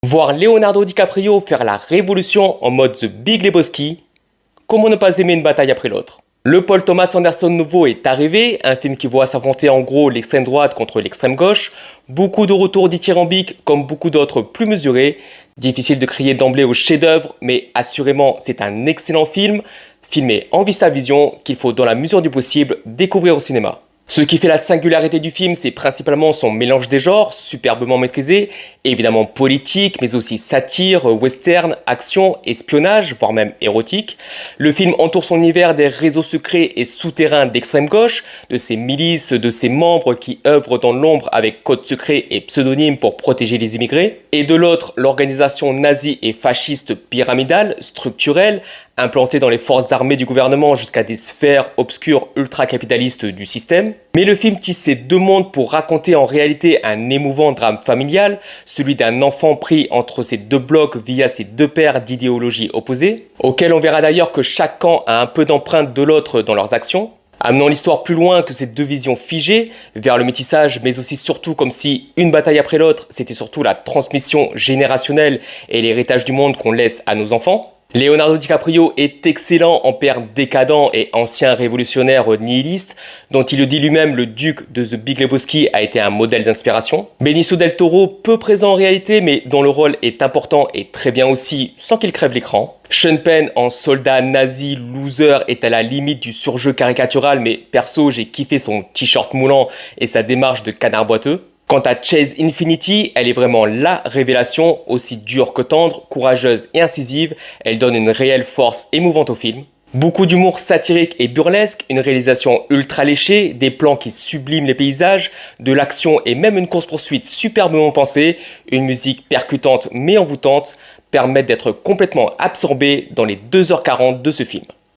Voir Leonardo DiCaprio faire la révolution en mode The Big Lebowski, comment ne pas aimer une bataille après l'autre? Le Paul Thomas Anderson nouveau est arrivé, un film qui voit s'affronter en gros l'extrême droite contre l'extrême gauche, beaucoup de retours dithyrambiques comme beaucoup d'autres plus mesurés, difficile de crier d'emblée au chef-d'œuvre, mais assurément c'est un excellent film, filmé en VistaVision qu'il faut dans la mesure du possible découvrir au cinéma. Ce qui fait la singularité du film, c'est principalement son mélange des genres, superbement maîtrisé, évidemment politique, mais aussi satire, western, action, espionnage, voire même érotique. Le film entoure son univers des réseaux secrets et souterrains d'extrême gauche, de ses milices, de ses membres qui œuvrent dans l'ombre avec codes secrets et pseudonymes pour protéger les immigrés. Et de l'autre, l'organisation nazie et fasciste pyramidale, structurelle, implantée dans les forces armées du gouvernement jusqu'à des sphères obscures ultra-capitalistes du système. Mais le film tisse ces deux mondes pour raconter en réalité un émouvant drame familial, celui d'un enfant pris entre ces deux blocs via ces deux paires d'idéologies opposées, auxquelles on verra d'ailleurs que chaque camp a un peu d'empreinte de l'autre dans leurs actions, amenant l'histoire plus loin que ces deux visions figées, vers le métissage, mais aussi surtout comme si, une bataille après l'autre, c'était surtout la transmission générationnelle et l'héritage du monde qu'on laisse à nos enfants. Leonardo DiCaprio est excellent en père décadent et ancien révolutionnaire nihiliste, dont il le dit lui-même, le duc de The Big Lebowski a été un modèle d'inspiration. Benicio del Toro, peu présent en réalité, mais dont le rôle est important et très bien aussi, sans qu'il crève l'écran. Sean Penn en soldat nazi loser est à la limite du surjeu caricatural, mais perso j'ai kiffé son t-shirt moulant et sa démarche de canard boiteux. Quant à Chase Infinity, elle est vraiment la révélation, aussi dure que tendre, courageuse et incisive, elle donne une réelle force émouvante au film. Beaucoup d'humour satirique et burlesque, une réalisation ultra léchée, des plans qui subliment les paysages, de l'action et même une course-poursuite superbement pensée, une musique percutante mais envoûtante, permettent d'être complètement absorbé dans les 2h40 de ce film.